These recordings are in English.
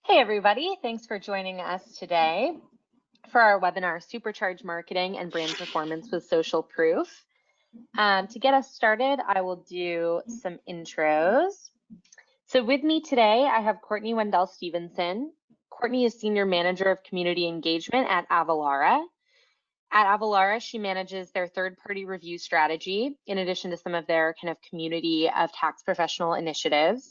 Hey everybody, thanks for joining us today for our webinar, Supercharge Marketing and Brand Performance with Social Proof. To get us started, I will do some intros. So with me today, I have Courtney Wendel-Stevenson. Courtney is Senior Manager of Community Engagement at Avalara. At Avalara, she manages their third-party review strategy, in addition to some of their kind of community of tax professional initiatives.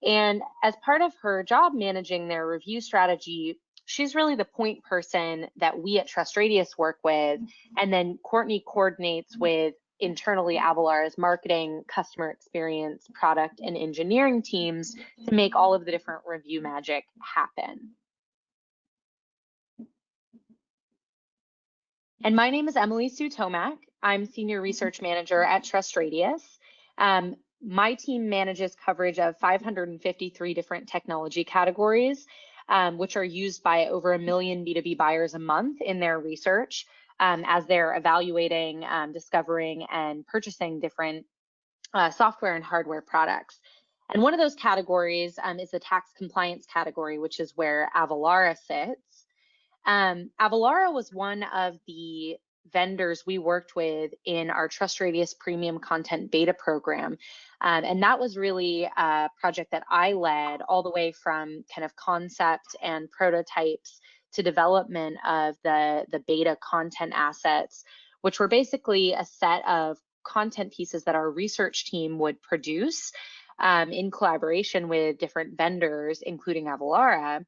And as part of her job managing their review strategy, she's really the point person that we at TrustRadius work with. And then Courtney coordinates with internally Avalara's marketing, customer experience, product, and engineering teams to make all of the different review magic happen. And my name is Emily Sue Tomac. I'm Senior Research Manager at TrustRadius. My team manages coverage of 553 different technology categories, which are used by over 1 million B2B buyers a month in their research as they're evaluating, discovering, and purchasing different software and hardware products. And one of those categories is the tax compliance category, which is where Avalara sits. Avalara was one of the vendors we worked with in our TrustRadius Premium Content Beta program. And that was really a project that I led all the way from kind of concept and prototypes to development of the beta content assets, which were basically a set of content pieces that our research team would produce in collaboration with different vendors, including Avalara,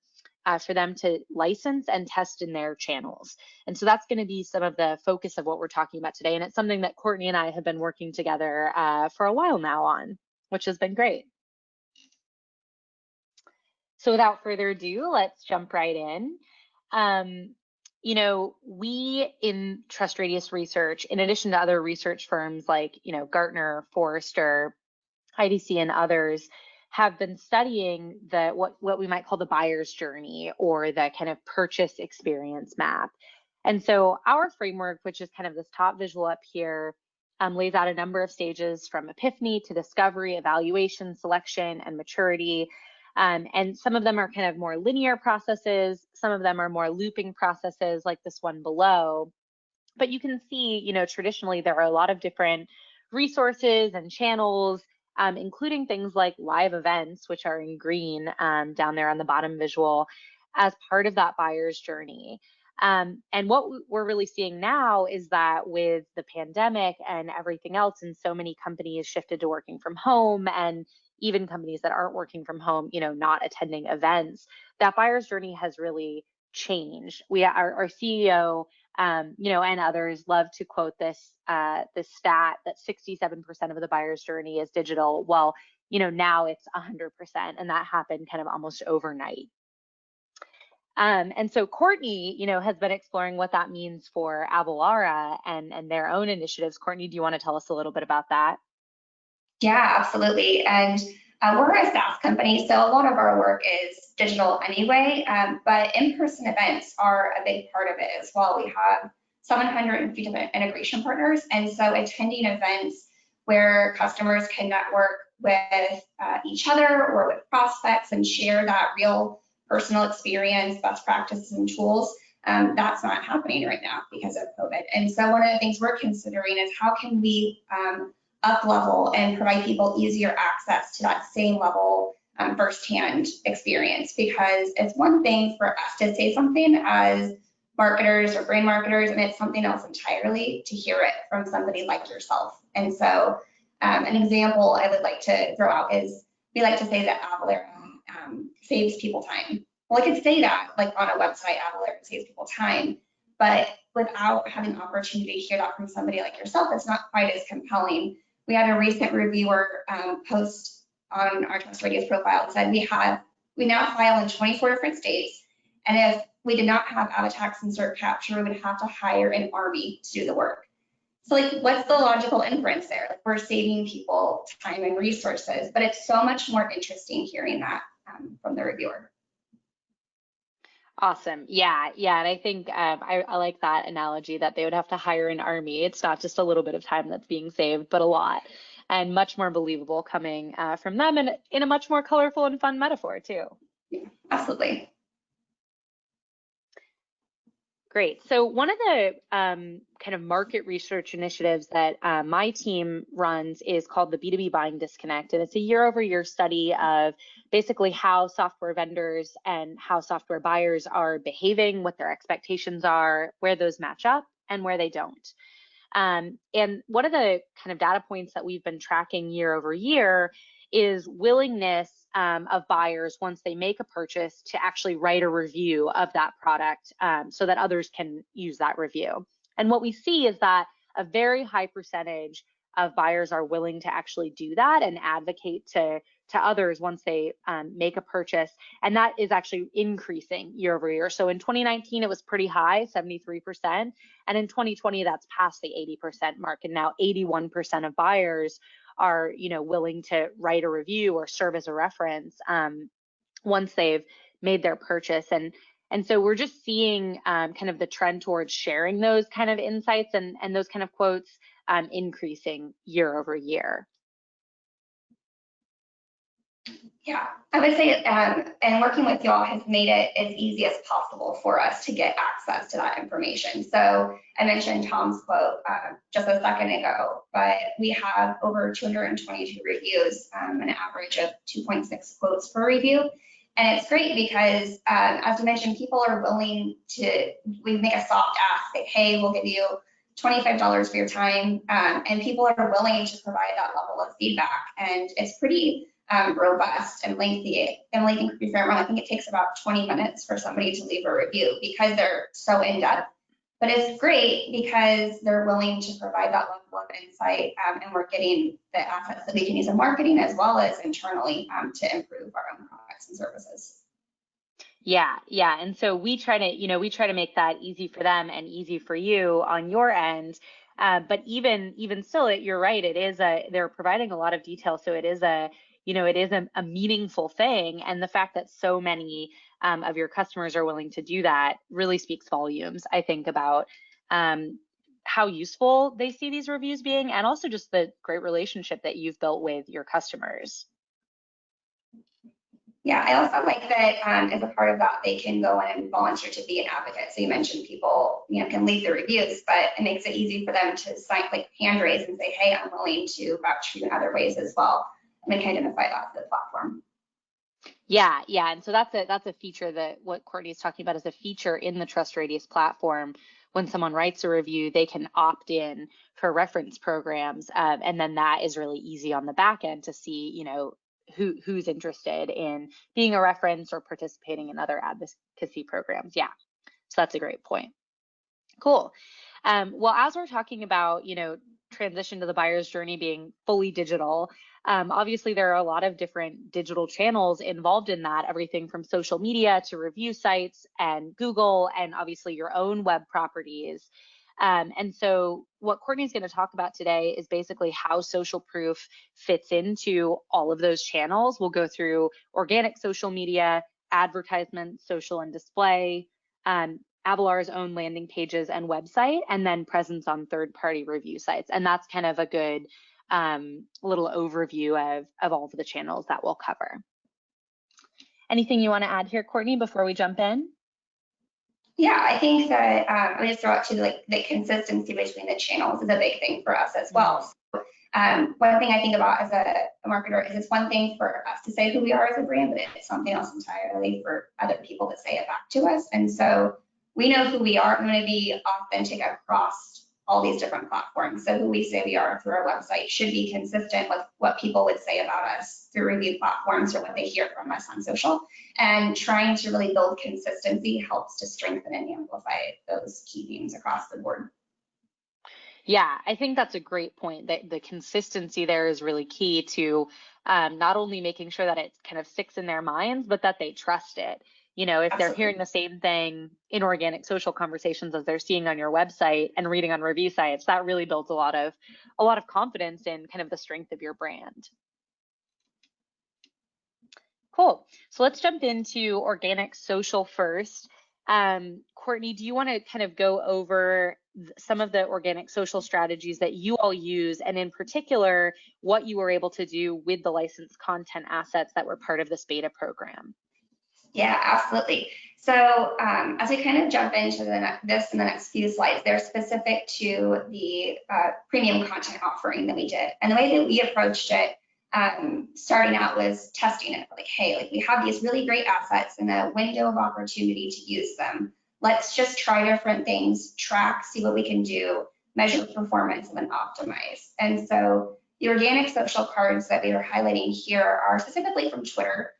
for them to license and test in their channels. And so that's going to be some of the focus of what we're talking about today. And it's something that Courtney and I have been working together for a while now on, which has been great. So without further ado, let's jump right in. You know, we in TrustRadius Research, in addition to other research firms like, Gartner, Forrester, IDC, and others, have been studying what we might call the buyer's journey, or the kind of purchase experience map. And so our framework, which is kind of this top visual up here, lays out a number of stages from epiphany to discovery, evaluation, selection, and maturity. And some of them are kind of more linear processes. Some of them are more looping processes like this one below. But you can see, traditionally there are a lot of different resources and channels, including things like live events, which are in green down there on the bottom visual, as part of that buyer's journey. And what we're really seeing now is that with the pandemic and everything else, and so many companies shifted to working from home, and even companies that aren't working from home, not attending events, that buyer's journey has really changed. Our CEO, and others love to quote this stat that 67% of the buyer's journey is digital. Well, now it's 100%, and that happened kind of almost overnight. And so Courtney, has been exploring what that means for Avalara and their own initiatives. Courtney, do you want to tell us a little bit about that? Yeah, absolutely. And we're a SaaS company, so a lot of our work is digital anyway, but in-person events are a big part of it as well. We have 750 different integration partners, and so attending events where customers can network with each other or with prospects and share that real personal experience, best practices, and tools, that's not happening right now because of COVID. And so one of the things we're considering is how can we up level and provide people easier access to that same level firsthand experience, because it's one thing for us to say something as marketers or brand marketers, and it's something else entirely to hear it from somebody like yourself. And so an example I would like to throw out is we like to say that Avalara saves people time. Well, I could say that like on a website, Avalara saves people time, but without having the opportunity to hear that from somebody like yourself, it's not quite as compelling. We had a recent reviewer post on our TrustRadius profile that said we now file in 24 different states, and if we did not have AvaTax and Cert Capture, we would have to hire an army to do the work. So like, what's the logical inference there? Like, we're saving people time and resources, but it's so much more interesting hearing that from the reviewer. Awesome. Yeah. And I think I like that analogy that they would have to hire an army. It's not just a little bit of time that's being saved, but a lot, and much more believable coming from them, and in a much more colorful and fun metaphor too. Yeah, absolutely. Great. So one of the kind of market research initiatives that my team runs is called the B2B Buying Disconnect. And it's a year-over-year study of basically how software vendors and how software buyers are behaving, what their expectations are, where those match up and where they don't. And one of the kind of data points that we've been tracking year over year is willingness of buyers once they make a purchase to actually write a review of that product so that others can use that review. And what we see is that a very high percentage of buyers are willing to actually do that and advocate to others once they make a purchase. And that is actually increasing year over year. So in 2019, it was pretty high, 73%. And in 2020, that's past the 80% mark. And now 81% of buyers are, willing to write a review or serve as a reference once they've made their purchase. And so we're just seeing kind of the trend towards sharing those kind of insights and those kind of quotes increasing year over year. Yeah, I would say, and working with y'all has made it as easy as possible for us to get access to that information. So I mentioned Tom's quote just a second ago, but we have over 222 reviews, an average of 2.6 quotes per review. And it's great because, as you mentioned, people are willing to, we make a soft ask, like, hey, we'll give you $25 for your time. And people are willing to provide that level of feedback. And it's pretty robust and lengthy. Emily can correct me if I'm wrong. I think it takes about 20 minutes for somebody to leave a review because they're so in depth. But it's great because they're willing to provide that level of insight, and we're getting the assets that we can use in marketing as well as internally to improve our own products and services. Yeah. And so we try to make that easy for them and easy for you on your end. But even still, you're right. They're providing a lot of detail, so it is a meaningful thing. And the fact that so many of your customers are willing to do that really speaks volumes, I think, about how useful they see these reviews being, and also just the great relationship that you've built with your customers. Yeah, I also like that as a part of that, they can go in and volunteer to be an advocate. So you mentioned people, can leave the reviews, but it makes it easy for them to sign, like, hand raise and say, hey, I'm willing to vouch for you in other ways as well. And they can identify that to the platform. Yeah. And so that's a feature that what Courtney is talking about is a feature in the TrustRadius platform. When someone writes a review, they can opt in for reference programs, and then that is really easy on the back end to see, who's interested in being a reference or participating in other advocacy programs. Yeah, so that's a great point. Cool. Well, as we're talking about, transition to the buyer's journey being fully digital, obviously there are a lot of different digital channels involved in that, everything from social media to review sites and Google, and obviously your own web properties. And so what Courtney's going to talk about today is basically how social proof fits into all of those channels. We'll go through organic social media, advertisement, social and display, Avalara's own landing pages and website, and then presence on third-party review sites. And that's kind of a good little overview of all of the channels that we'll cover. Anything you want to add here, Courtney, before we jump in? Yeah, I think that I just throw out to the consistency between the channels is a big thing for us as well. So, one thing I think about as a marketer is it's one thing for us to say who we are as a brand, but it's something else entirely for other people to say it back to us. And so we know who we are. I'm going to be authentic across all these different platforms. So who we say we are through our website should be consistent with what people would say about us through review platforms or what they hear from us on social. And trying to really build consistency helps to strengthen and amplify those key themes across the board. Yeah, I think that's a great point. That the consistency there is really key to not only making sure that it kind of sticks in their minds, but that they trust it. If Absolutely. They're hearing the same thing in organic social conversations as they're seeing on your website and reading on review sites, that really builds a lot of confidence in kind of the strength of your brand. Cool. So let's jump into organic social first. Courtney, do you want to kind of go over some of the organic social strategies that you all use, and in particular, what you were able to do with the licensed content assets that were part of this beta program? Yeah, absolutely. So as we kind of jump into this in the next few slides, they're specific to the premium content offering that we did. And the way that we approached it, starting out, was testing it. Like, hey, like, we have these really great assets and a window of opportunity to use them. Let's just try different things, track, see what we can do, measure performance, and then optimize. And so the organic social cards that we were highlighting here are specifically from Twitter.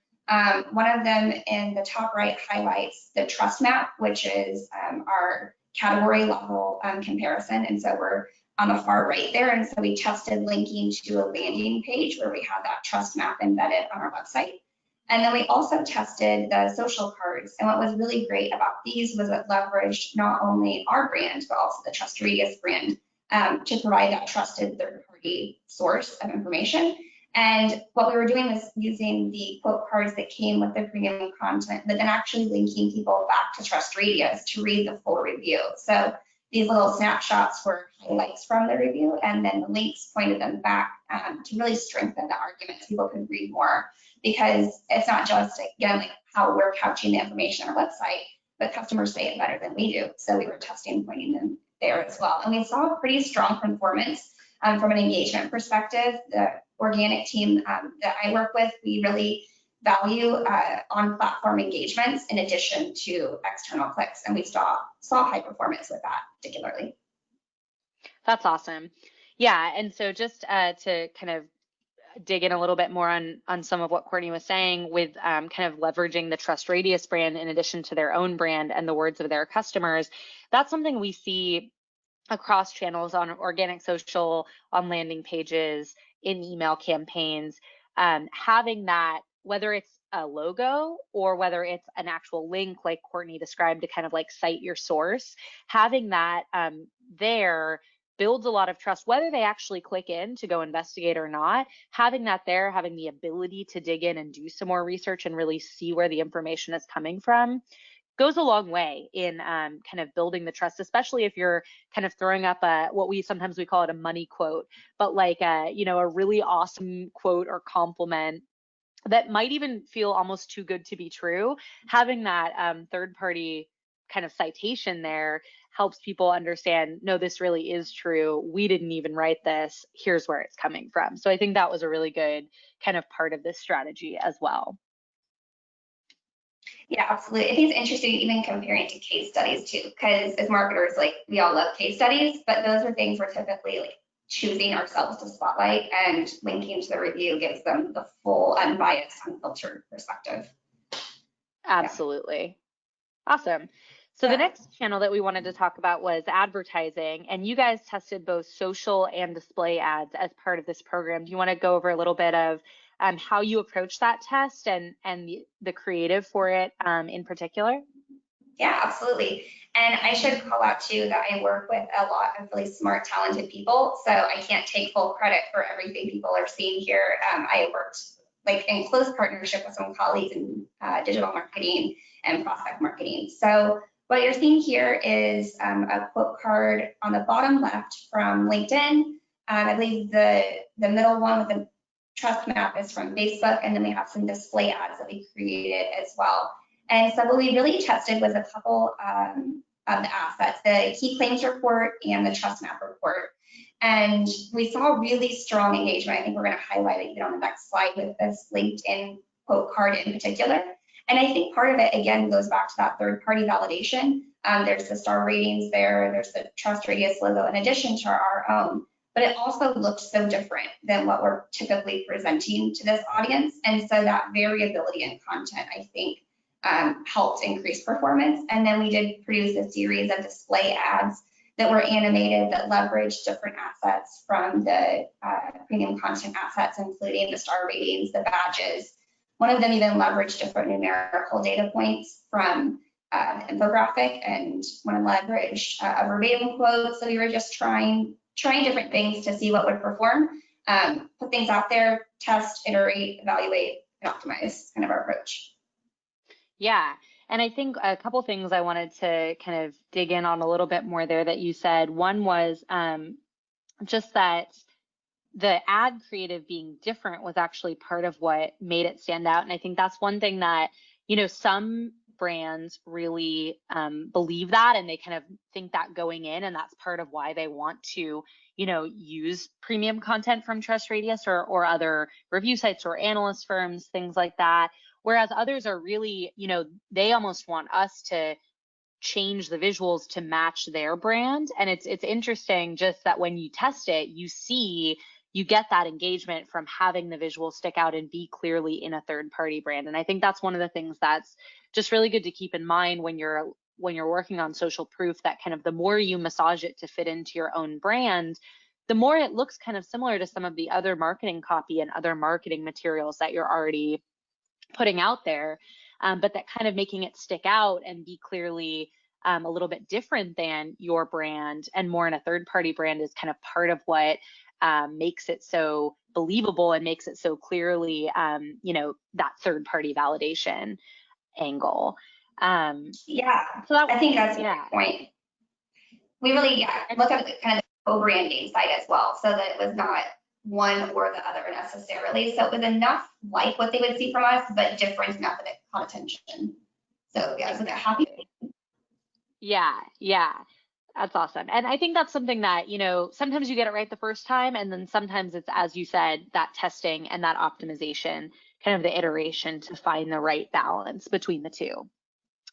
One of them in the top right highlights the trust map, which is our category level comparison. And so we're on the far right there. And so we tested linking to a landing page where we had that trust map embedded on our website. And then we also tested the social cards. And what was really great about these was it leveraged not only our brand, but also the TrustRadius brand to provide that trusted third-party source of information. And what we were doing was using the quote cards that came with the premium content, but then actually linking people back to TrustRadius to read the full review. So these little snapshots were highlights from the review, and then the links pointed them back to really strengthen the argument so people could read more. Because it's not just, again, like how we're couching the information on our website, but customers say it better than we do. So we were testing, pointing them there as well. And we saw a pretty strong performance from an engagement perspective. The organic team that I work with, we really value on-platform engagements in addition to external clicks, and we saw high performance with that particularly. That's awesome. Yeah, and so just to kind of dig in a little bit more on some of what Courtney was saying with kind of leveraging the TrustRadius brand in addition to their own brand and the words of their customers, that's something we see across channels on organic social, on landing pages, in email campaigns, having that, whether it's a logo or whether it's an actual link like Courtney described to kind of like cite your source, having that there builds a lot of trust, whether they actually click in to go investigate or not. Having that there, having the ability to dig in and do some more research and really see where the information is coming from, goes a long way in kind of building the trust, especially if you're kind of throwing up what we sometimes call it a money quote, but like a really awesome quote or compliment that might even feel almost too good to be true. Having that third party kind of citation there helps people understand, no, this really is true. We didn't even write this. Here's where it's coming from. So I think that was a really good kind of part of this strategy as well. Yeah, absolutely. I think it's interesting even comparing to case studies too, because as marketers, like, we all love case studies, but those are things we're typically like choosing ourselves to spotlight, and linking to the review gives them the full, unbiased, unfiltered perspective. Absolutely. Yeah. Awesome. So the next channel that we wanted to talk about was advertising, and you guys tested both social and display ads as part of this program. Do you want to go over a little bit of how you approach that test and the creative for it in particular? Yeah, absolutely. And I should call out too that I work with a lot of really smart, talented people, so I can't take full credit for everything people are seeing here. I worked like in close partnership with some colleagues in digital marketing and prospect marketing. So what you're seeing here is a quote card on the bottom left from LinkedIn. I believe the middle one with the trust map is from Facebook, and then we have some display ads that we created as well. And so what we really tested was a couple of the assets, the key claims report and the trust map report. And we saw really strong engagement. I think we're going to highlight it on the next slide with this LinkedIn quote card in particular. And I think part of it, again, goes back to that third-party validation. There's the star ratings there, there's the TrustRadius logo in addition to our own. But it also looks so different than what we're typically presenting to this audience. And so that variability in content, I think, helped increase performance. And then we did produce a series of display ads that were animated that leveraged different assets from the premium content assets, including the star ratings, the badges. One of them even leveraged different numerical data points from the infographic, and one leveraged a verbatim quote. So we were just trying different things to see what would perform, put things out there, test, iterate, evaluate, and optimize, kind of our approach. Yeah, and I think a couple things I wanted to kind of dig in on a little bit more there that you said. One was just that the ad creative being different was actually part of what made it stand out. And I think that's one thing that, some brands really believe that, and they kind of think that going in, and that's part of why they want to, use premium content from TrustRadius or other review sites or analyst firms, things like that. Whereas others are really, they almost want us to change the visuals to match their brand. And it's interesting just that when you test it, you get that engagement from having the visuals stick out and be clearly in a third party brand. And I think that's one of the things that's just really good to keep in mind when you're working on social proof, that kind of the more you massage it to fit into your own brand, the more it looks kind of similar to some of the other marketing copy and other marketing materials that you're already putting out there. But that kind of making it stick out and be clearly a little bit different than your brand and more in a third party brand is kind of part of what makes it so believable and makes it so clearly, that third party validation angle. Yeah, so that, I think that's a great point. We really look at kind of the co-branding side as well, so that it was not one or the other necessarily. So it was enough like what they would see from us, but different enough that it caught attention. So yeah, it was happy. Yeah, that's awesome. And I think that's something that, sometimes you get it right the first time, and then sometimes it's, as you said, that testing and that optimization, kind of the iteration to find the right balance between the two.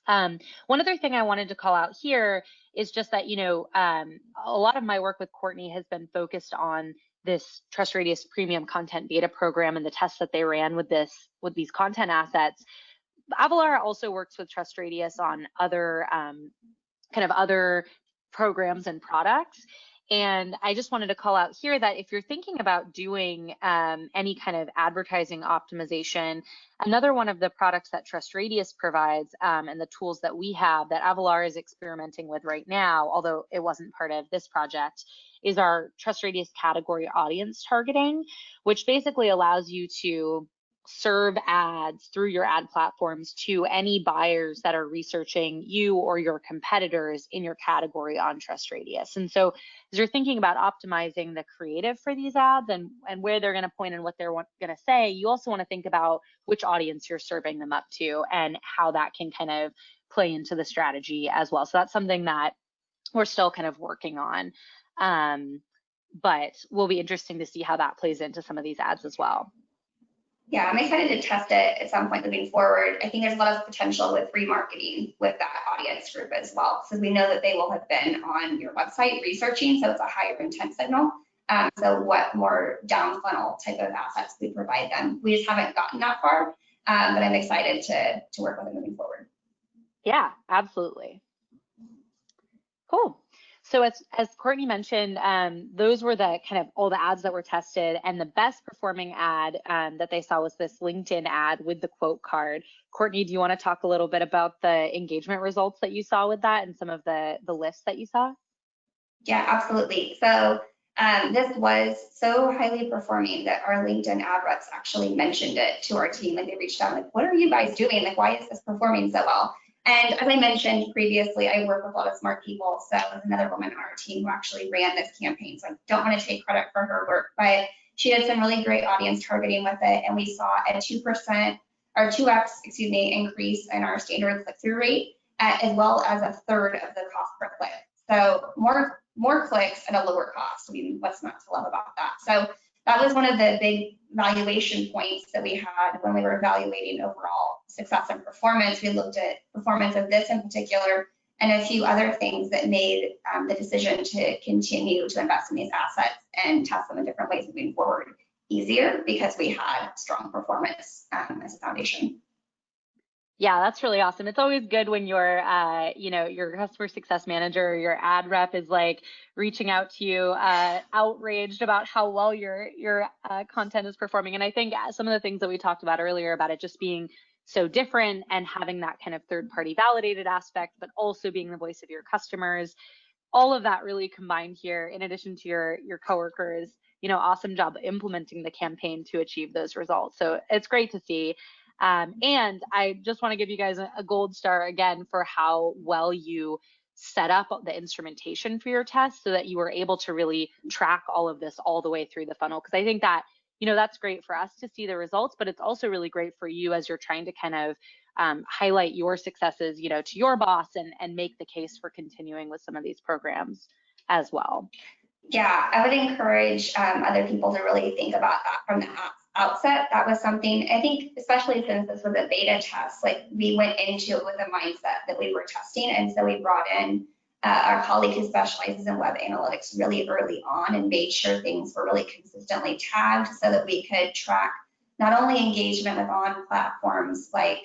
One other thing I wanted to call out here is just that, a lot of my work with Courtney has been focused on this TrustRadius premium content beta program and the tests that they ran with these content assets. Avalara also works with TrustRadius on other other programs and products. And I just wanted to call out here that if you're thinking about doing any kind of advertising optimization, another one of the products that TrustRadius provides and the tools that we have that Avalara is experimenting with right now, although it wasn't part of this project, is our TrustRadius category audience targeting, which basically allows you to serve ads through your ad platforms to any buyers that are researching you or your competitors in your category on TrustRadius. And so as you're thinking about optimizing the creative for these ads and where they're going to point and what they're going to say, you also want to think about which audience you're serving them up to and how that can kind of play into the strategy as well. So that's something that we're still kind of working on, but will be interesting to see how that plays into some of these ads as well. Yeah, I'm excited to test it at some point moving forward. I think there's a lot of potential with remarketing with that audience group as well, because we know that they will have been on your website researching, so it's a higher intent signal. So what more down funnel type of assets we provide them. We just haven't gotten that far, but I'm excited to work with it moving forward. Yeah, absolutely. Cool. So as Courtney mentioned, those were the kind of all the ads that were tested, and the best performing ad that they saw was this LinkedIn ad with the quote card. Courtney, do you want to talk a little bit about the engagement results that you saw with that and some of the lists that you saw? Yeah, absolutely. So this was so highly performing that our LinkedIn ad reps actually mentioned it to our team. Like, they reached out like, what are you guys doing? Like, why is this performing so well? And as I mentioned previously, I work with a lot of smart people. So there's another woman on our team who actually ran this campaign. So I don't want to take credit for her work, but she did some really great audience targeting with it. And we saw a 2% or 2x, increase in our standard click-through rate, as well as a third of the cost per click. So more clicks at a lower cost. I mean, what's not to love about that? So that was one of the big valuation points that we had when we were evaluating overall success and performance. We looked at performance of this in particular and a few other things that made the decision to continue to invest in these assets and test them in different ways moving forward easier, because we had strong performance as a foundation. Yeah, that's really awesome. It's always good when your, your customer success manager or your ad rep is like reaching out to you, outraged about how well your content is performing. And I think some of the things that we talked about earlier about it just being so different and having that kind of third-party validated aspect, but also being the voice of your customers, all of that really combined here, in addition to your coworkers, awesome job implementing the campaign to achieve those results. So it's great to see. And I just want to give you guys a gold star again for how well you set up the instrumentation for your test so that you were able to really track all of this all the way through the funnel. Because I think that, that's great for us to see the results, but it's also really great for you as you're trying to kind of highlight your successes, to your boss and make the case for continuing with some of these programs as well. Yeah, I would encourage other people to really think about that from the outset. That was something, I think, especially since this was a beta test, like we went into it with a mindset that we were testing. And so we brought in our colleague who specializes in web analytics really early on and made sure things were really consistently tagged so that we could track not only engagement with on platforms like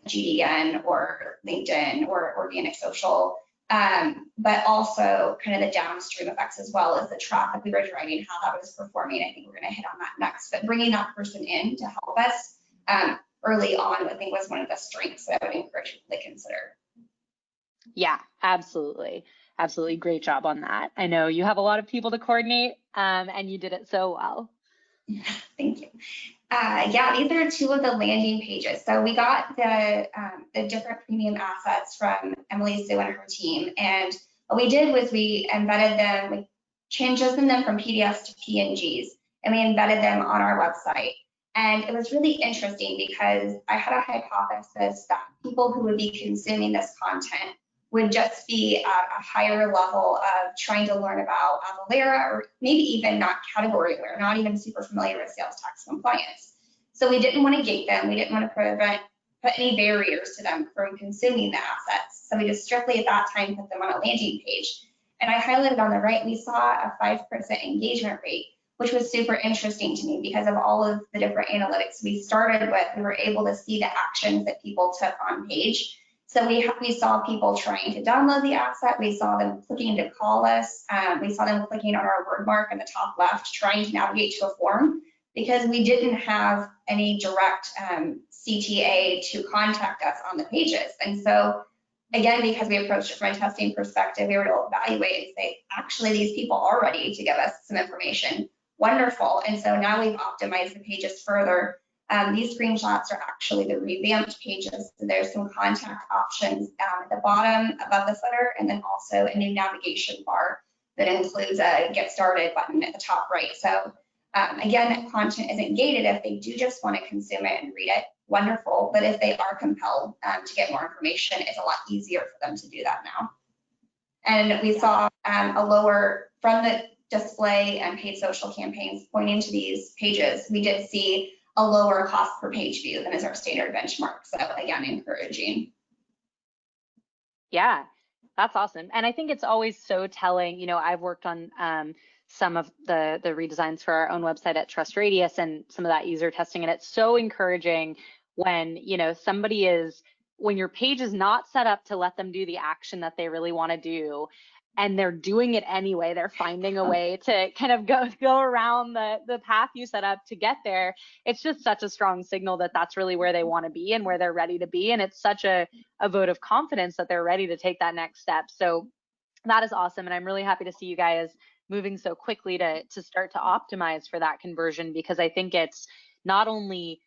GDN or LinkedIn or organic social, but also kind of the downstream effects as well as the traffic we were driving, how that was performing. I think we're going to hit on that next, but bringing that person in to help us early on, I think was one of the strengths that I would encourage people to consider. Yeah, absolutely. Absolutely. Great job on that. I know you have a lot of people to coordinate and you did it so well. Thank you. Yeah, these are two of the landing pages. So we got the different premium assets from Emily, Sue, and her team. And what we did was we embedded them, we transitioned them from PDFs to PNGs, and we embedded them on our website. And it was really interesting because I had a hypothesis that people who would be consuming this content would just be at a higher level of trying to learn about Avalara, or maybe even not category aware, not even super familiar with sales tax compliance. So we didn't want to gate them. We didn't want to put any barriers to them from consuming the assets. So we just strictly at that time put them on a landing page. And I highlighted on the right, we saw a 5% engagement rate, which was super interesting to me because of all of the different analytics we started with. We were able to see the actions that people took on page. So we saw people trying to download the asset. We saw them clicking to call us. We saw them clicking on our word mark in the top left, trying to navigate to a form because we didn't have any direct CTA to contact us on the pages. And so again, because we approached it from a testing perspective, we were able to evaluate and say, actually, these people are ready to give us some information. Wonderful. And so now we've optimized the pages further. These screenshots are actually the revamped pages. So there's some contact options at the bottom above the footer, and then also a new navigation bar that includes a get started button at the top right. So again, content isn't gated. If they do just want to consume it and read it, wonderful. But if they are compelled to get more information, it's a lot easier for them to do that now. And we saw a lower, from the display and paid social campaigns pointing to these pages, we did see a lower cost per page view than is our standard benchmark. So again, encouraging. Yeah, that's awesome. And I think it's always so telling. I've worked on some of the redesigns for our own website at TrustRadius and some of that user testing. And it's so encouraging when, when your page is not set up to let them do the action that they really want to do, and they're doing it anyway. They're finding a way to kind of go around the path you set up to get there. It's just such a strong signal that that's really where they want to be and where they're ready to be. And it's such a vote of confidence that they're ready to take that next step. So that is awesome. And I'm really happy to see you guys moving so quickly to start to optimize for that conversion, because I think it's not only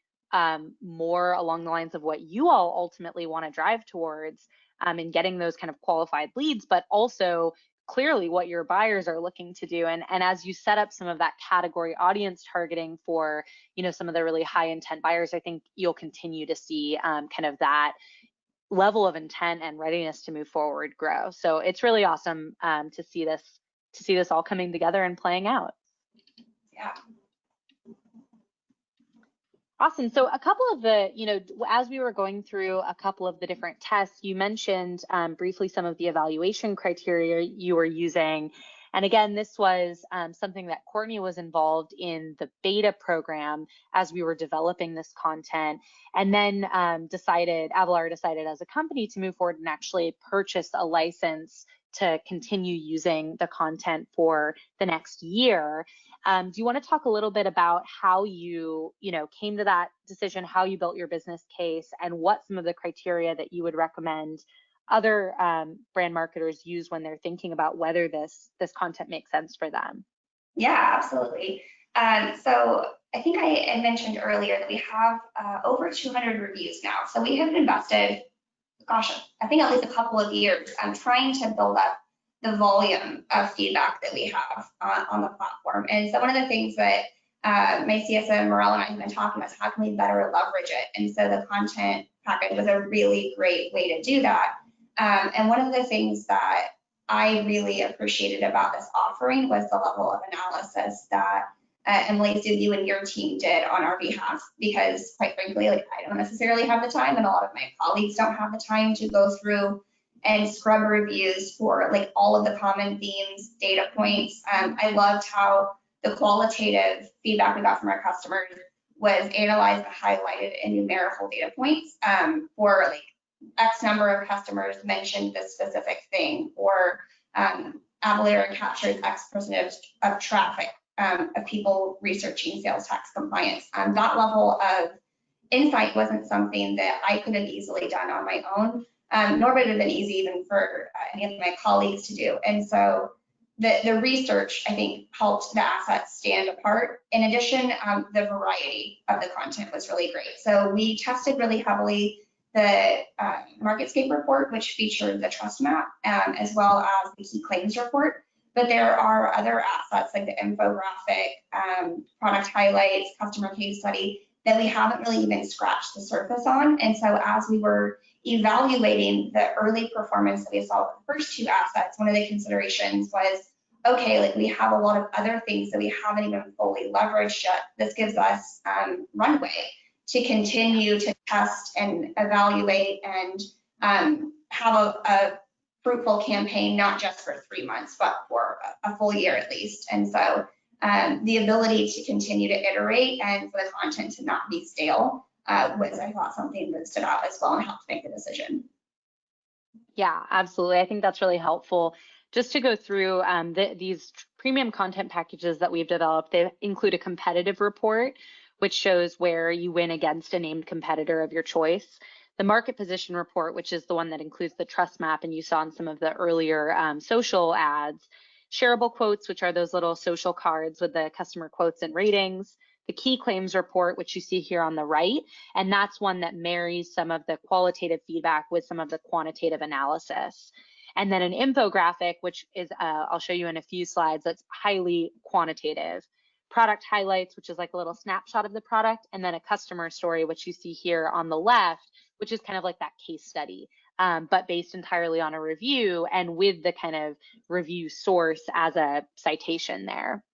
more along the lines of what you all ultimately want to drive towards in getting those kind of qualified leads, but also clearly what your buyers are looking to do. And as you set up some of that category audience targeting for, some of the really high intent buyers, I think you'll continue to see kind of that level of intent and readiness to move forward grow. So it's really awesome to see this all coming together and playing out. Yeah. Awesome. So a couple of the, as we were going through a couple of the different tests, you mentioned briefly some of the evaluation criteria you were using. And again, this was something that Courtney was involved in the beta program as we were developing this content, and then Avalara decided as a company to move forward and actually purchase a license to continue using the content for the next year. Do you want to talk a little bit about how you came to that decision, how you built your business case, and what some of the criteria that you would recommend other brand marketers use when they're thinking about whether this content makes sense for them? Yeah, absolutely. So I think I had mentioned earlier that we have over 200 reviews now. So we have invested, I think at least a couple of years trying to build up the volume of feedback that we have on the platform. And so one of the things that my CSM, Morel, and I have been talking about is how can we better leverage it. And so the content package was a really great way to do that. And one of the things that I really appreciated about this offering was the level of analysis that Emily, Sue, you and your team did on our behalf, because quite frankly, like, I don't necessarily have the time, and a lot of my colleagues don't have the time to go through and scrub reviews for like all of the common themes, data points. I loved how the qualitative feedback we got from our customers was analyzed, highlighted, and numerical data points for like X number of customers mentioned this specific thing, or Avalara captures X percentage of traffic of people researching sales tax compliance. That level of insight wasn't something that I could have easily done on my own, nor would it have been easy even for any of my colleagues to do. And so the research, I think, helped the assets stand apart. In addition, the variety of the content was really great. So we tested really heavily the MarketScape report, which featured the trust map, as well as the key claims report. But there are other assets like the infographic, product highlights, customer case study that we haven't really even scratched the surface on. And so as we were evaluating the early performance that we saw with the first two assets, one of the considerations was, okay, like we have a lot of other things that we haven't even fully leveraged yet. This gives us runway to continue to test and evaluate and have a fruitful campaign, not just for 3 months, but for a full year at least. And so the ability to continue to iterate and for the content to not be stale was, I thought, something that stood out as well and helped make the decision. Yeah, absolutely. I think that's really helpful. Just to go through these premium content packages that we've developed, they include a competitive report, which shows where you win against a named competitor of your choice. The market position report, which is the one that includes the trust map, and you saw in some of the earlier social ads. Shareable quotes, which are those little social cards with the customer quotes and ratings. The key claims report, which you see here on the right, and that's one that marries some of the qualitative feedback with some of the quantitative analysis. And then an infographic, which is, I'll show you in a few slides, that's highly quantitative. Product highlights, which is like a little snapshot of the product, and then a customer story, which you see here on the left, which is kind of like that case study, but based entirely on a review and with the kind of review source as a citation there.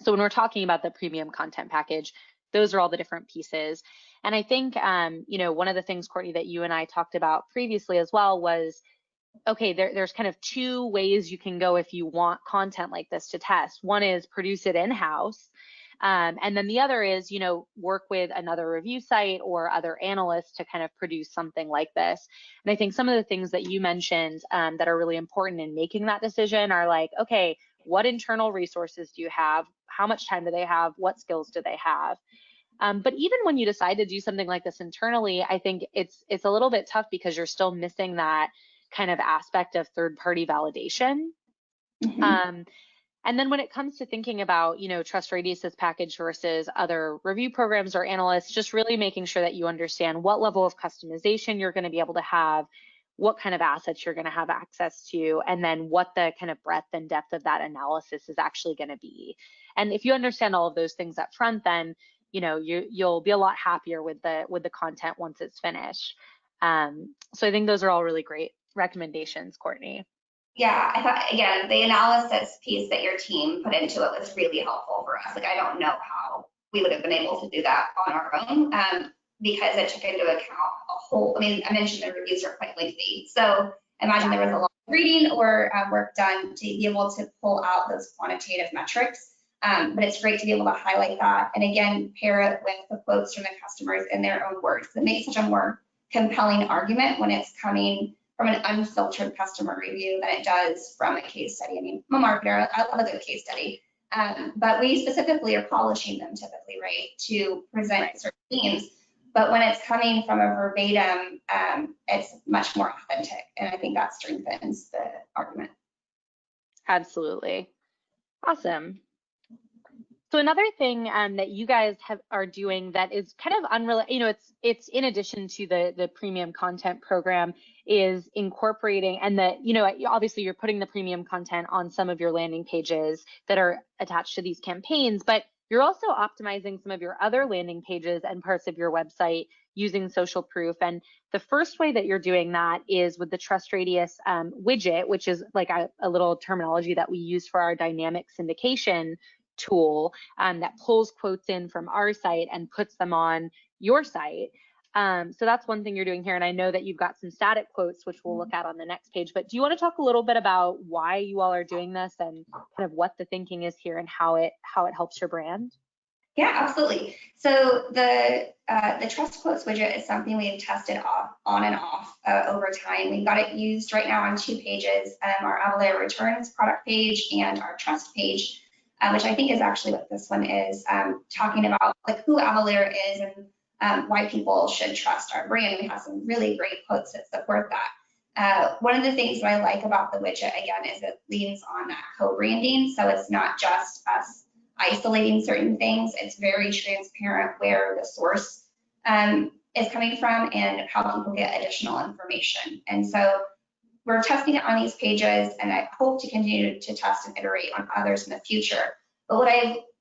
So when we're talking about the premium content package, those are all the different pieces. And I think, you know, one of the things, Courtney, that you and I talked about previously as well was, okay, there's kind of two ways you can go if you want content like this to test. One is produce it in-house. And then the other is, you know, work with another review site or other analysts to kind of produce something like this. And I think some of the things that you mentioned that are really important in making that decision are like, okay, what internal resources do you have? How much time do they have? What skills do they have? But even when you decide to do something like this internally, I think it's a little bit tough because you're still missing that kind of aspect of third-party validation. Mm-hmm. And then when it comes to thinking about, you know, TrustRadius's package versus other review programs or analysts, just really making sure that you understand what level of customization you're going to be able to have, what kind of assets you're going to have access to, and then what the kind of breadth and depth of that analysis is actually going to be. And if you understand all of those things up front, then, you know, you'll be a lot happier with the content once it's finished. So I think those are all really great recommendations, Courtney. Yeah, I thought, again, the analysis piece that your team put into it was really helpful for us. Like, I don't know how we would have been able to do that on our own because it took into account a whole, I mean, I mentioned the reviews are quite lengthy. So imagine there was a lot of reading or work done to be able to pull out those quantitative metrics. But it's great to be able to highlight that. And again, pair it with the quotes from the customers in their own words. It makes such a more compelling argument when it's coming from an unfiltered customer review than it does from a case study. I mean, I'm a marketer, I love a good case study, but we specifically are polishing them typically, right, to present certain themes. But when it's coming from a verbatim, it's much more authentic, and I think that strengthens the argument. Absolutely. Awesome. So another thing that you guys are doing that is kind of unrelated, you know, it's in addition to the premium content program, is incorporating, and that, you know, obviously you're putting the premium content on some of your landing pages that are attached to these campaigns, but you're also optimizing some of your other landing pages and parts of your website using social proof. And the first way that you're doing that is with the TrustRadius widget, which is like a little terminology that we use for our dynamic syndication tool that pulls quotes in from our site and puts them on your site. So that's one thing you're doing here. And I know that you've got some static quotes, which we'll look at on the next page. But do you want to talk a little bit about why you all are doing this and kind of what the thinking is here and how it helps your brand? Yeah, absolutely. So the Trust Quotes widget is something we've tested on and off over time. We've got it used right now on 2 pages, our Avalara returns product page and our trust page, which I think is actually what this one is, talking about like who Avalara is and why people should trust our brand. We have some really great quotes that support that. One of the things that I like about the widget, again, is it leans on that co-branding. So it's not just us isolating certain things. It's very transparent where the source is coming from and how people get additional information. And so we're testing it on these pages, and I hope to continue to test and iterate on others in the future. But what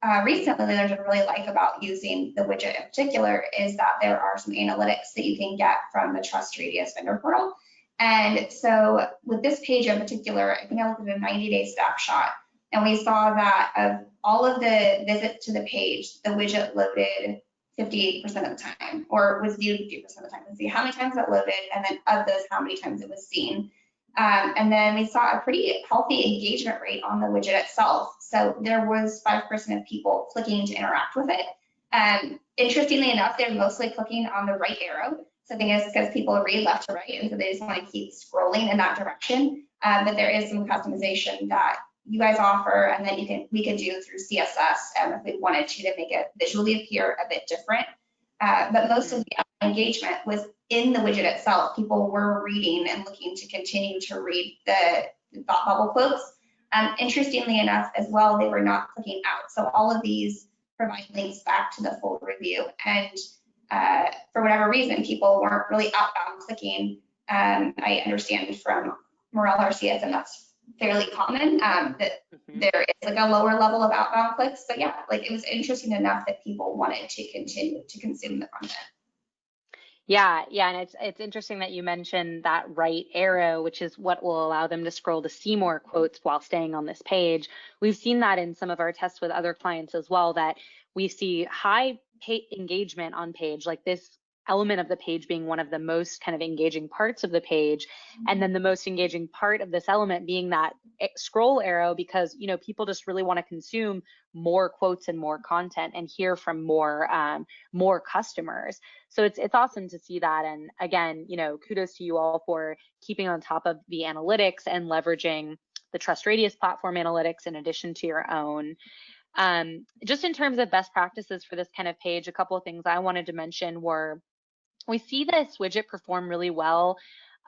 I've recently learned and really like about using the widget in particular is that there are some analytics that you can get from the TrustRadius vendor portal. And so with this page in particular, I think I looked at a 90-day snapshot, and we saw that of all of the visits to the page, the widget loaded 58% of the time, or was viewed 50% of the time. Let's see how many times it loaded, and then of those, how many times it was seen. And then we saw a pretty healthy engagement rate on the widget itself. So there was 5% of people clicking to interact with it. Interestingly enough, they're mostly clicking on the right arrow. So I think it's because people read left to right, and so they just want to keep scrolling in that direction. But there is some customization that you guys offer, and then we could do through CSS if we wanted to make it visually appear a bit different. But most of the engagement was in the widget itself. People were reading and looking to continue to read the thought bubble quotes. Interestingly enough, as well, they were not clicking out. So all of these provide links back to the full review. And for whatever reason, people weren't really outbound clicking. I understand from Morel RCS, and that's fairly common, that there is like a lower level of outbound clicks. So yeah, like it was interesting enough that people wanted to continue to consume the content. Yeah, and it's interesting that you mentioned that right arrow, which is what will allow them to scroll to see more quotes while staying on this page. We've seen that in some of our tests with other clients as well, that we see high engagement on page, like this element of the page being one of the most kind of engaging parts of the page, and then the most engaging part of this element being that scroll arrow, because people just really want to consume more quotes and more content and hear from more customers. So it's awesome to see that. And again, kudos to you all for keeping on top of the analytics and leveraging the TrustRadius platform analytics in addition to your own. Just in terms of best practices for this kind of page, a couple of things I wanted to mention were, we see this widget perform really well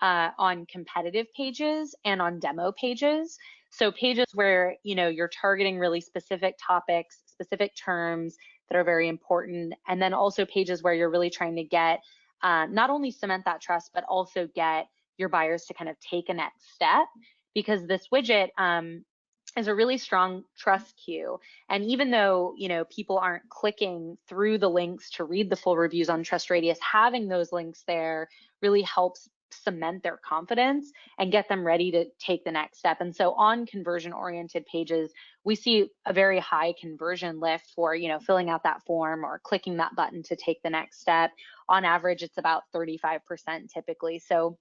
on competitive pages and on demo pages. So pages where you're targeting really specific topics, specific terms that are very important, and then also pages where you're really trying to get not only cement that trust, but also get your buyers to kind of take a next step, because this widget is a really strong trust queue. And even though, people aren't clicking through the links to read the full reviews on TrustRadius, having those links there really helps cement their confidence and get them ready to take the next step. And so on conversion-oriented pages, we see a very high conversion lift for, filling out that form or clicking that button to take the next step. On average, it's about 35% typically. So,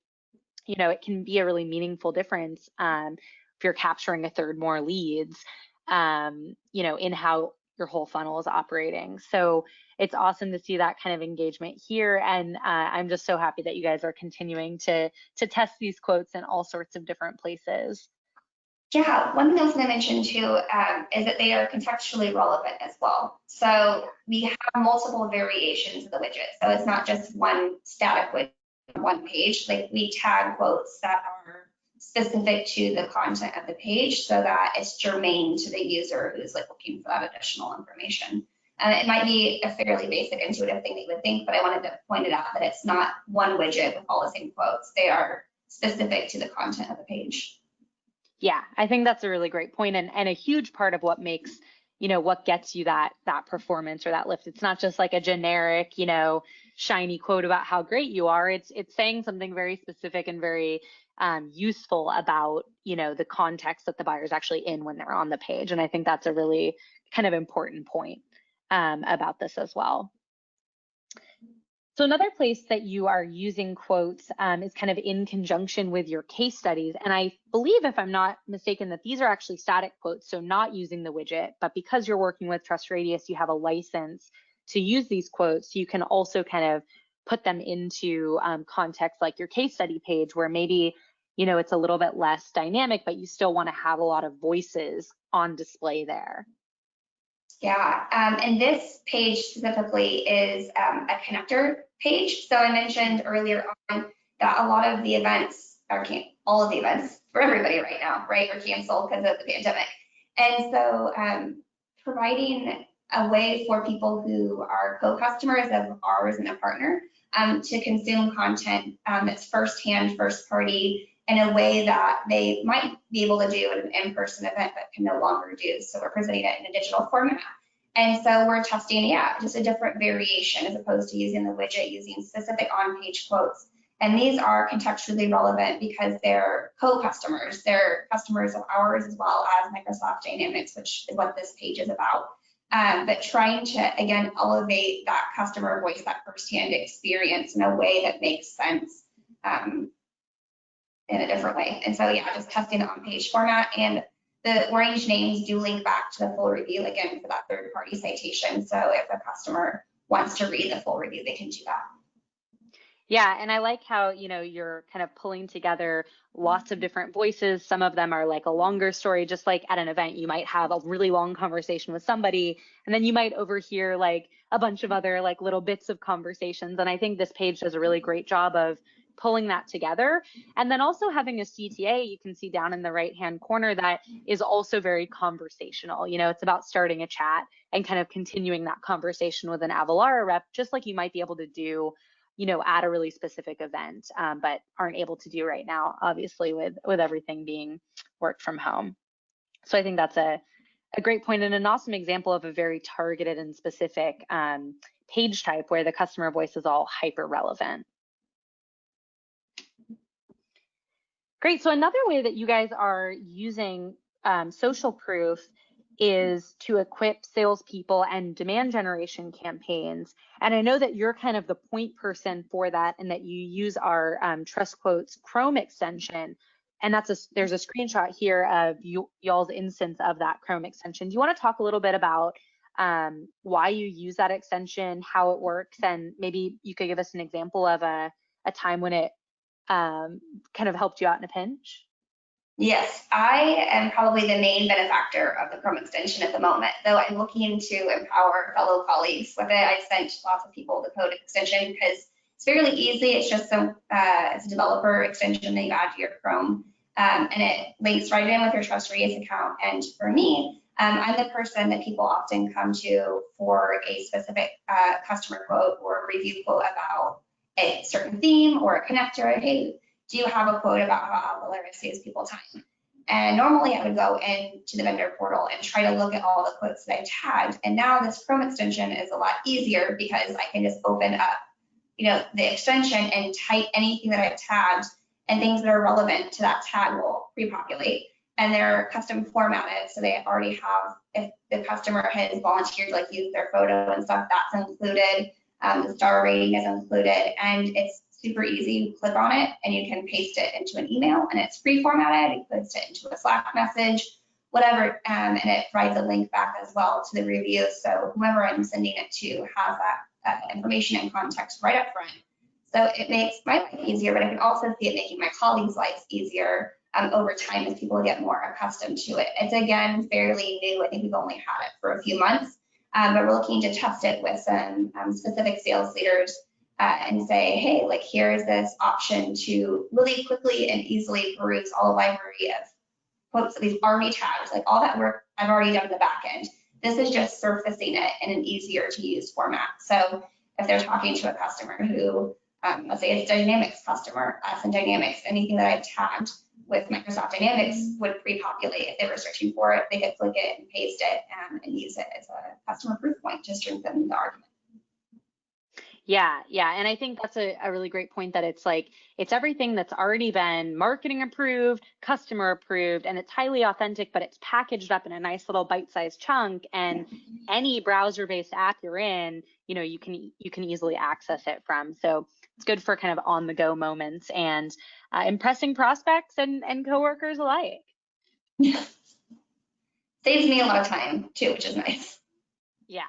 it can be a really meaningful difference if you're capturing a third more leads, in how your whole funnel is operating. So it's awesome to see that kind of engagement here. And I'm just so happy that you guys are continuing to test these quotes in all sorts of different places. Yeah, one thing I was going to mention too is that they are contextually relevant as well. So we have multiple variations of the widget. So it's not just one static widget on one page. Like we tag quotes that are specific to the content of the page so that it's germane to the user who's looking for that additional information. It might be a fairly basic intuitive thing that you would think, but I wanted to point it out that it's not one widget with all the same quotes. They are specific to the content of the page. Yeah, I think that's a really great point, and a huge part of what makes what gets you that performance or that lift. It's not just like a generic, shiny quote about how great you are. It's saying something very specific and very useful about, the context that the buyer's actually in when they're on the page. And I think that's a really kind of important point about this as well. So another place that you are using quotes is kind of in conjunction with your case studies. And I believe, if I'm not mistaken, that these are actually static quotes, so not using the widget, but because you're working with TrustRadius, you have a license to use these quotes. You can also kind of put them into context like your case study page, where maybe, it's a little bit less dynamic, but you still want to have a lot of voices on display there. Yeah, and this page specifically is a connector page. So I mentioned earlier on that a lot of the events, or all of the events for everybody right now, right, are canceled because of the pandemic. And so providing a way for people who are co-customers of ours and a partner to consume content that's firsthand, first party, in a way that they might be able to do at an in-person event but can no longer do. So we're presenting it in a digital format. And so we're testing, just a different variation as opposed to using the widget, using specific on-page quotes. And these are contextually relevant because they're co-customers. They're customers of ours as well as Microsoft Dynamics, which is what this page is about. But trying to, again, elevate that customer voice, that firsthand experience in a way that makes sense in a different way. And so, just testing the on-page format, and the orange names do link back to the full review, again, for that third-party citation. So if a customer wants to read the full review, they can do that. Yeah, and I like how, you're kind of pulling together lots of different voices. Some of them are like a longer story, just like at an event, you might have a really long conversation with somebody, and then you might overhear like a bunch of other like little bits of conversations. And I think this page does a really great job of pulling that together. And then also having a CTA, you can see down in the right-hand corner, that is also very conversational. It's about starting a chat and kind of continuing that conversation with an Avalara rep, just like you might be able to do at a really specific event, but aren't able to do right now, obviously, with everything being worked from home. So I think that's a great point and an awesome example of a very targeted and specific page type where the customer voice is all hyper relevant. Great. So another way that you guys are using social proof is to equip salespeople and demand generation campaigns. And I know that you're kind of the point person for that, and that you use our TrustQuotes Chrome extension. And there's a screenshot here of y'all's instance of that Chrome extension. Do you want to talk a little bit about why you use that extension, how it works, and maybe you could give us an example of a time when it kind of helped you out in a pinch? Yes, I am probably the main benefactor of the Chrome extension at the moment, though I'm looking to empower fellow colleagues with it. I sent lots of people the code extension because it's fairly easy. It's just it's a developer extension that you add to your Chrome, and it links right in with your TrustRadius account. And for me, I'm the person that people often come to for a specific customer quote or a review quote about a certain theme or a connector. Hey, do you have a quote about how Avalara saves people time? And normally I would go into the vendor portal and try to look at all the quotes that I've tagged. And now this Chrome extension is a lot easier because I can just open up, the extension and type anything that I've tagged, and things that are relevant to that tag will pre-populate. And they're custom formatted, so they already have, if the customer has volunteered, like use their photo and stuff, that's included. The star rating is included, and it's super easy. You click on it and you can paste it into an email, and it's pre-formatted. You paste it into a Slack message, whatever, and it provides a link back as well to the review. So whoever I'm sending it to has that information and context right up front. So it makes my life easier, but I can also see it making my colleagues' lives easier over time as people get more accustomed to it. It's, again, fairly new. I think we've only had it for a few months, but we're looking to test it with some specific sales leaders and say, hey, like, here's this option to really quickly and easily peruse all the library of quotes that we've already tagged, like all that work I've already done in the back end. This is just surfacing it in an easier to use format. So if they're talking to a customer who, let's say it's a Dynamics customer, us in Dynamics, anything that I've tagged with Microsoft Dynamics would pre-populate. If they were searching for it, they could click it and paste it and use it as a customer proof point to strengthen the argument. Yeah, and I think that's a really great point, that it's like, it's everything that's already been marketing approved, customer approved, and it's highly authentic, but it's packaged up in a nice little bite-sized chunk, and any browser-based app you're in, you can easily access it from. So it's good for kind of on-the-go moments and impressing prospects and coworkers alike. Yeah. Saves me a lot of time too, which is nice. Yeah,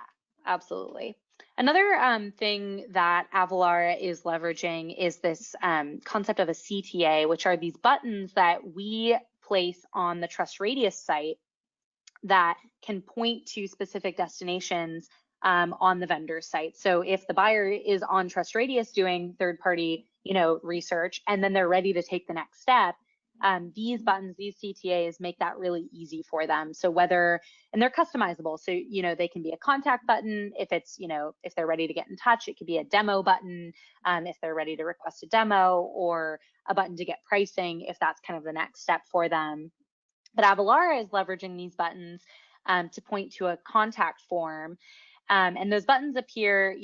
absolutely. Another thing that Avalara is leveraging is this concept of a CTA, which are these buttons that we place on the TrustRadius site that can point to specific destinations on the vendor's site. So if the buyer is on TrustRadius doing third-party, research, and then they're ready to take the next step, these buttons, these CTAs, make that really easy for them. So and they're customizable. So, they can be a contact button. If it's, if they're ready to get in touch, it could be a demo button. If they're ready to request a demo, or a button to get pricing, if that's kind of the next step for them. But Avalara is leveraging these buttons to point to a contact form. And those buttons appear,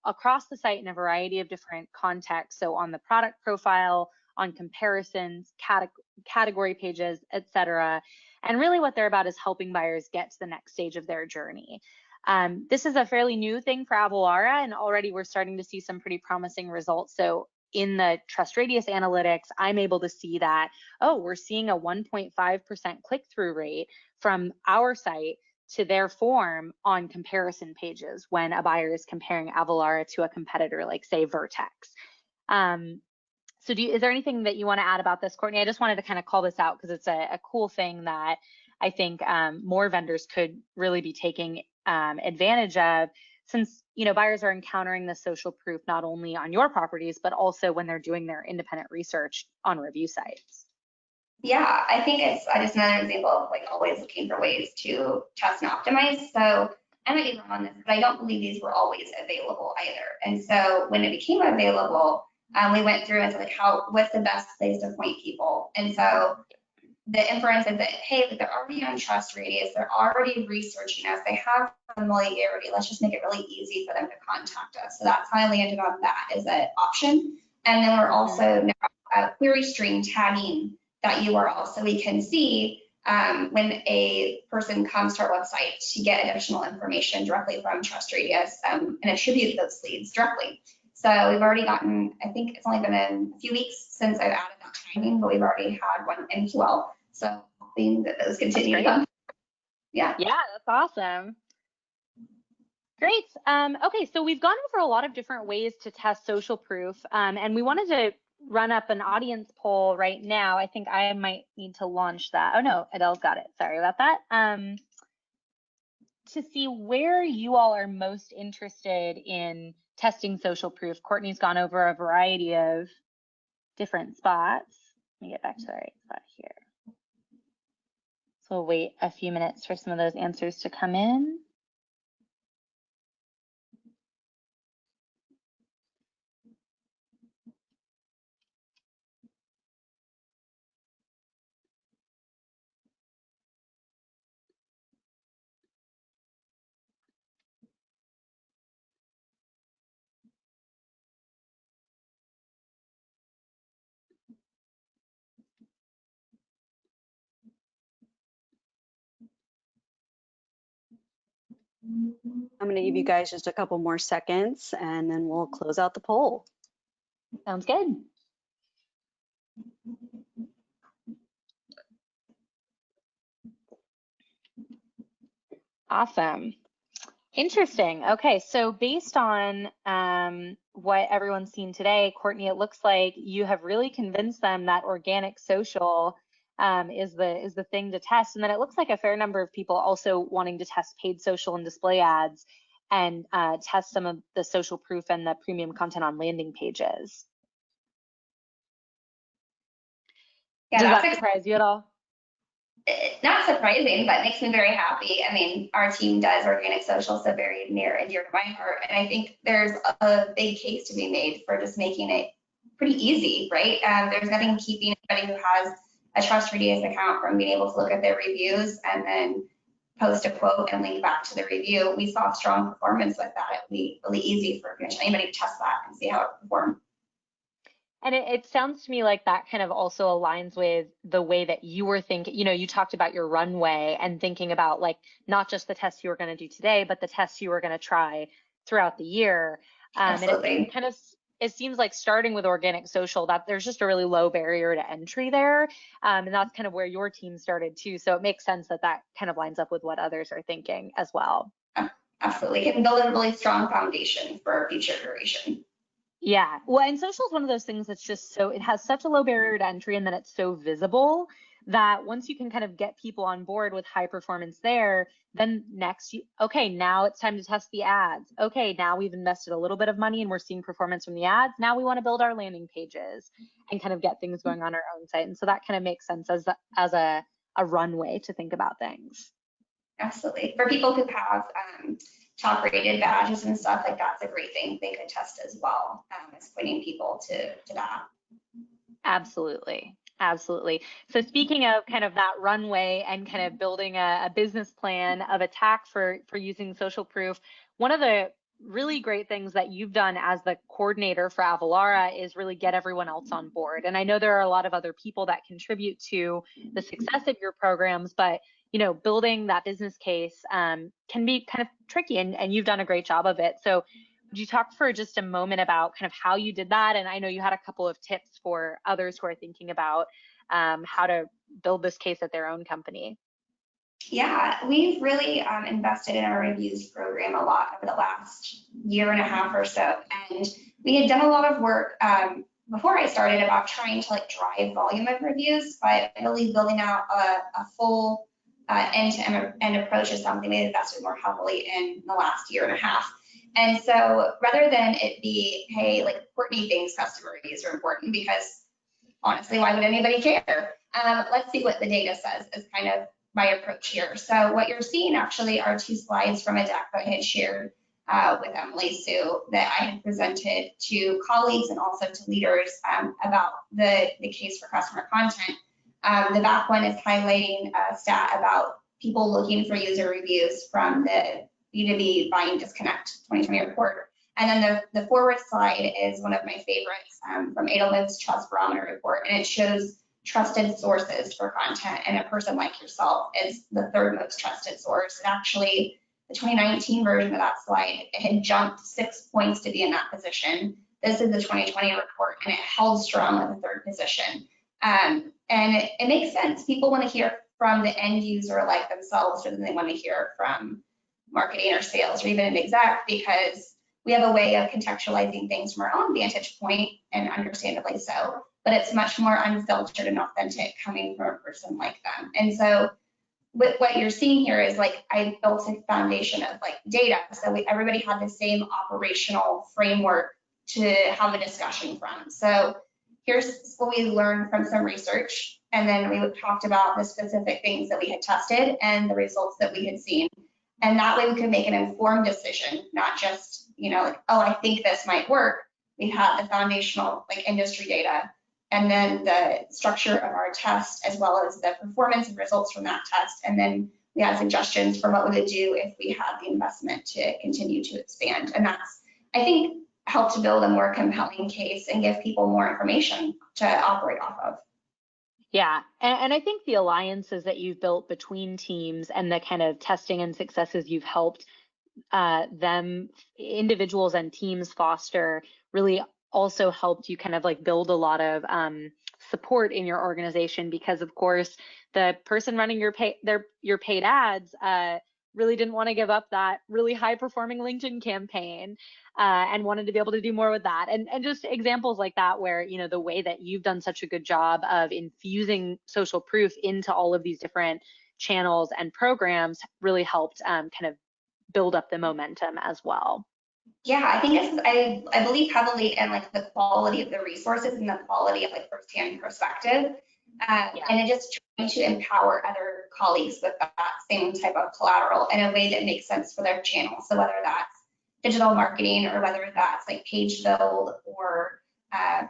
across the site in a variety of different contexts. So on the product profile, on comparisons, category pages, etc. And really what they're about is helping buyers get to the next stage of their journey. This is a fairly new thing for Avalara, and already we're starting to see some pretty promising results. So in the TrustRadius analytics, I'm able to see that, we're seeing a 1.5% click-through rate from our site to their form on comparison pages when a buyer is comparing Avalara to a competitor, like say Vertex. So is there anything that you want to add about this, Courtney? I just wanted to kind of call this out because it's a cool thing that I think more vendors could really be taking advantage of, since buyers are encountering the social proof not only on your properties, but also when they're doing their independent research on review sites. Yeah, I think it's just another example of like always looking for ways to test and optimize. So I might be wrong on this, but I don't believe these were always available either. And so when it became available, we went through and said, like, what's the best place to point people? And so the inference is that, hey, they're already on TrustRadius, they're already researching us, they have familiarity, let's just make it really easy for them to contact us. So that's how I landed on that as an option. And then we're also now query string tagging that URL, so we can see when a person comes to our website to get additional information directly from TrustRadius and attribute those leads directly. So we've already gotten, I think it's only been a few weeks since I've added that tagging, but we've already had one MQL. So hoping that those continue to come. Yeah, that's awesome. Great. Okay, so we've gone over a lot of different ways to test social proof, and we wanted to run up an audience poll right now. I think I might need to launch that. Oh no, Adele's got it. Sorry about that. To see where you all are most interested in testing social proof. Courtney's gone over a variety of different spots. Let me get back to the right spot here. So we'll wait a few minutes for some of those answers to come in. I'm going to give you guys just a couple more seconds and then we'll close out the poll. Sounds good. Awesome. Interesting. Okay, so based on what everyone's seen today, Courtney, it looks like you have really convinced them that organic social is the thing to test, and then it looks like a fair number of people also wanting to test paid social and display ads and test some of the social proof and the premium content on landing pages. Yeah, does that surprise you at all? Not surprising, but makes me very happy. I mean, our team does organic social, so very near and dear to my heart. And I think there's a big case to be made for just making it pretty easy, right? There's nothing keeping anybody who has a TrustRadius account from being able to look at their reviews and then post a quote and link back to the review. We saw strong performance with that. It would be really easy for anybody to test that and see how it performed. And it sounds to me like that kind of also aligns with the way that you were thinking. You talked about your runway and thinking about like not just the tests you were going to do today, but the tests you were going to try throughout the year. Absolutely. And it seems like starting with organic social, that there's just a really low barrier to entry there. And that's kind of where your team started too. So it makes sense that that kind of lines up with what others are thinking as well. Absolutely. It can build a really strong foundation for future iteration. Yeah. Well, and social is one of those things that's just it has such a low barrier to entry, and then it's so visible that once you can kind of get people on board with high performance there, then next, okay, now it's time to test the ads. Okay, now we've invested a little bit of money and we're seeing performance from the ads. Now we want to build our landing pages and kind of get things going on our own site. And so that kind of makes sense as a runway to think about things. Absolutely. For people who have top rated badges and stuff, like that's a great thing they could test as well, as pointing people to that. Absolutely. Absolutely. So speaking of kind of that runway and kind of building a business plan of attack for using social proof, one of the really great things that you've done as the coordinator for Avalara is really get everyone else on board. And I know there are a lot of other people that contribute to the success of your programs, but building that business case can be kind of tricky, and you've done a great job of it. So would you talk for just a moment about kind of how you did that? And I know you had a couple of tips for others who are thinking about how to build this case at their own company. Yeah, we've really invested in our reviews program a lot over the last year and a half or so. And we had done a lot of work before I started about trying to drive volume of reviews, but really building out a full end-to-end approach is something we invested more heavily in the last year and a half. And so rather than it be, hey, Courtney thinks customer reviews are important, because honestly, why would anybody care? Let's see what the data says is kind of my approach here. So what you're seeing actually are 2 slides from a deck that I had shared with Emily Sue that I had presented to colleagues and also to leaders about the case for customer content. The back one is highlighting a stat about people looking for user reviews from the B2B Buying Disconnect 2020 report. And then the forward slide is one of my favorites from Edelman's Trust Barometer report, and it shows trusted sources for content, and a person like yourself is the 3rd most trusted source. And actually, the 2019 version of that slide, it had jumped 6 points to be in that position. This is the 2020 report, and it held strong at the 3rd position. And it makes sense. People want to hear from the end user like themselves, rather than they want to hear from marketing or sales or even an exec, because we have a way of contextualizing things from our own vantage point, and understandably so, but it's much more unfiltered and authentic coming from a person like them. And so what you're seeing here is I built a foundation of data, so everybody had the same operational framework to have a discussion from. So here's what we learned from some research, and then we talked about the specific things that we had tested and the results that we had seen. And that way we could make an informed decision, not just, oh, I think this might work. We had the foundational industry data, and then the structure of our test, as well as the performance and results from that test. And then we had suggestions for what we would do if we had the investment to continue to expand. And that's, I think, helped to build a more compelling case and give people more information to operate off of. Yeah, and I think the alliances that you've built between teams and the kind of testing and successes you've helped individuals and teams foster, really also helped you kind of build a lot of support in your organization, because of course the person running your paid ads really didn't want to give up that really high performing LinkedIn campaign and wanted to be able to do more with that. And just examples like that, where, the way that you've done such a good job of infusing social proof into all of these different channels and programs really helped kind of build up the momentum as well. Yeah, I think I believe heavily in the quality of the resources and the quality of firsthand perspective. And it just trying to empower other colleagues with that same type of collateral in a way that makes sense for their channel. So whether that's digital marketing, or whether that's page build, or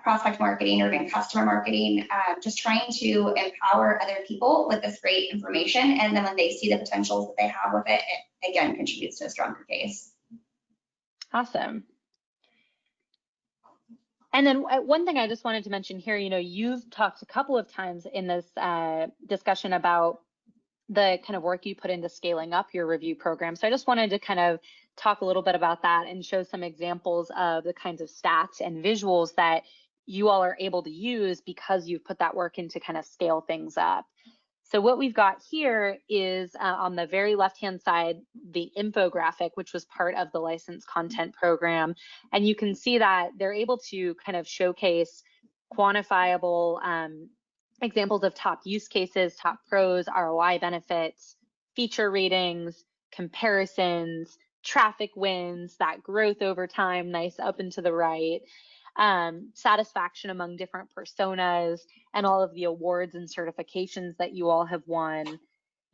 prospect marketing or even customer marketing, just trying to empower other people with this great information. And then when they see the potentials that they have with it, it again contributes to a stronger case. Awesome. And then one thing I just wanted to mention here, you've talked a couple of times in this discussion about the kind of work you put into scaling up your review program. So I just wanted to kind of talk a little bit about that and show some examples of the kinds of stats and visuals that you all are able to use because you've put that work into kind of scale things up. So what we've got here is on the very left-hand side, the infographic, which was part of the licensed content program. And you can see that they're able to kind of showcase quantifiable examples of top use cases, top pros, ROI benefits, feature ratings, comparisons, traffic wins, that growth over time, nice up and to the right, satisfaction among different personas, and all of the awards and certifications that you all have won.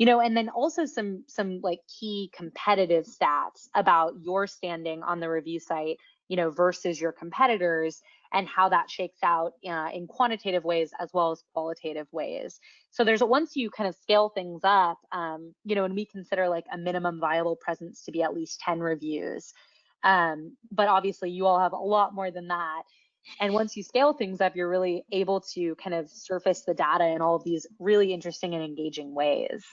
And then also some like key competitive stats about your standing on the review site, versus your competitors, and how that shakes out in quantitative ways as well as qualitative ways. So once you kind of scale things up, and we consider like a minimum viable presence to be at least 10 reviews. But obviously you all have a lot more than that. And once you scale things up, you're really able to kind of surface the data in all of these really interesting and engaging ways.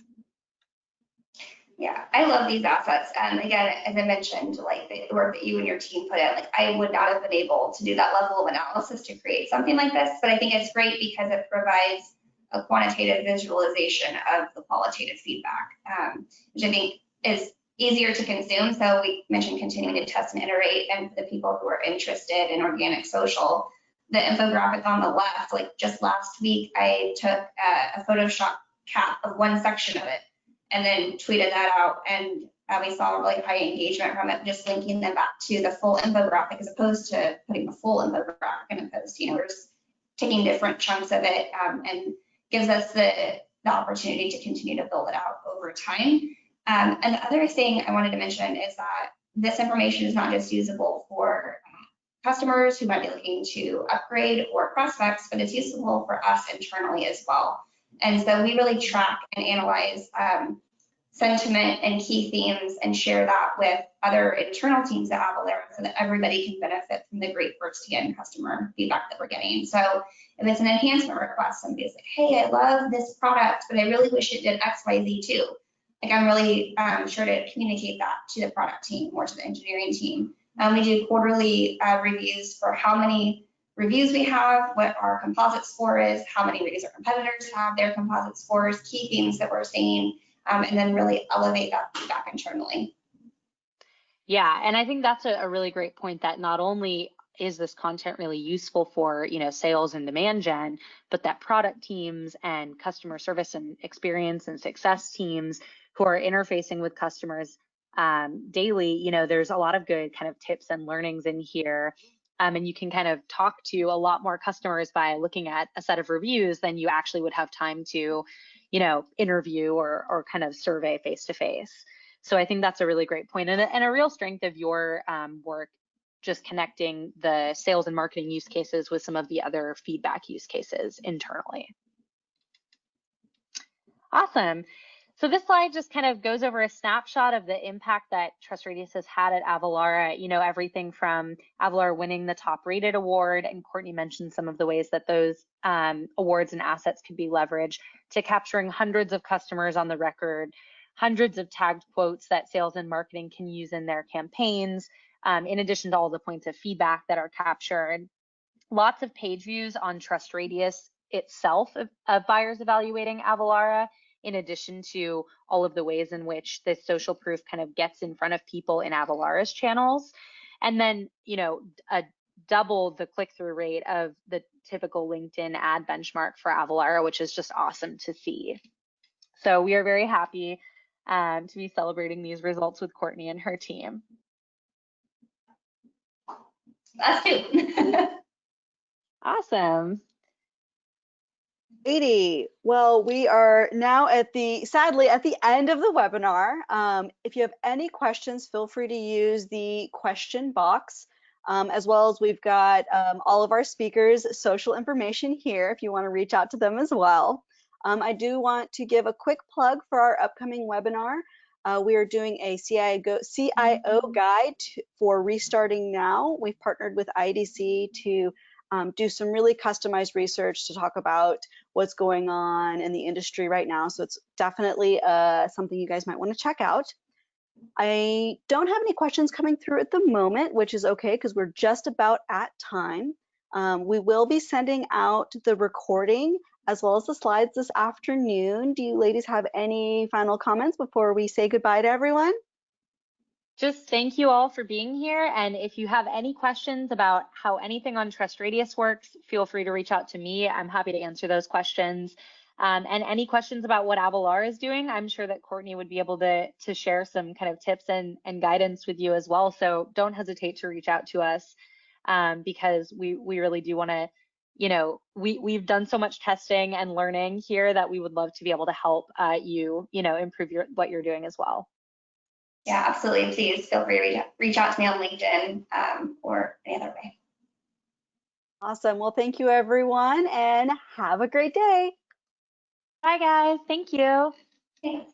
Yeah, I love these assets. Again, as I mentioned, like the work that you and your team put in, like I would not have been able to do that level of analysis to create something like this, but I think it's great because it provides a quantitative visualization of the qualitative feedback, which I think is easier to consume. So we mentioned continuing to test and iterate, and for the people who are interested in organic social, the infographic on the left, like just last week, I took a Photoshop cap of one section of it and then tweeted that out, and we saw really high engagement from it, just linking them back to the full infographic as opposed to putting the full infographic in a post. We're just taking different chunks of it, and gives us the opportunity to continue to build it out over time. And the other thing I wanted to mention is that this information is not just usable for customers who might be looking to upgrade or prospects, but it's usable for us internally as well. And so we really track and analyze sentiment and key themes and share that with other internal teams at Avalara so that everybody can benefit from the great first-hand customer feedback that we're getting. So if it's an enhancement request, somebody's like, hey, I love this product, but I really wish it did X, Y, Z too. Like I'm really sure to communicate that to the product team or to the engineering team. We do quarterly reviews for how many reviews we have, what our composite score is, how many reviews our competitors have, their composite scores, key themes that we're seeing, and then really elevate that feedback internally. Yeah, and I think that's a really great point, that not only is this content really useful for sales and demand gen, but that product teams and customer service and experience and success teams who are interfacing with customers daily, there's a lot of good kind of tips and learnings in here. And you can kind of talk to a lot more customers by looking at a set of reviews than you actually would have time to, interview or kind of survey face to face. So I think that's a really great point, and a real strength of your work, just connecting the sales and marketing use cases with some of the other feedback use cases internally. Awesome. So this slide just kind of goes over a snapshot of the impact that TrustRadius has had at Avalara, everything from Avalara winning the top rated award, and Courtney mentioned some of the ways that those awards and assets could be leveraged, to capturing hundreds of customers on the record, hundreds of tagged quotes that sales and marketing can use in their campaigns, in addition to all the points of feedback that are captured. Lots of page views on TrustRadius itself of buyers evaluating Avalara, in addition to all of the ways in which this social proof kind of gets in front of people in Avalara's channels. And then, double the click-through rate of the typical LinkedIn ad benchmark for Avalara, which is just awesome to see. So we are very happy to be celebrating these results with Courtney and her team. Us too. Awesome. Katie, well, we are now sadly at the end of the webinar. If you have any questions, feel free to use the question box as well as we've got all of our speakers' social information here if you want to reach out to them as well. I do want to give a quick plug for our upcoming webinar. We are doing a CIO guide for restarting now. We've partnered with IDC to do some really customized research to talk about what's going on in the industry right now. So it's definitely something you guys might want to check out. I don't have any questions coming through at the moment, which is okay because we're just about at time. We will be sending out the recording as well as the slides this afternoon. Do you ladies have any final comments before we say goodbye to everyone? Just thank you all for being here. And if you have any questions about how anything on TrustRadius works, feel free to reach out to me. I'm happy to answer those questions. And any questions about what Avalara is doing, I'm sure that Courtney would be able to share some kind of tips and guidance with you as well. So don't hesitate to reach out to us because we really do want to, we've done so much testing and learning here that we would love to be able to help you, improve what you're doing as well. Yeah, absolutely. Please feel free to reach out to me on LinkedIn or any other way. Awesome. Well, thank you, everyone, and have a great day. Bye, guys. Thank you. Thanks.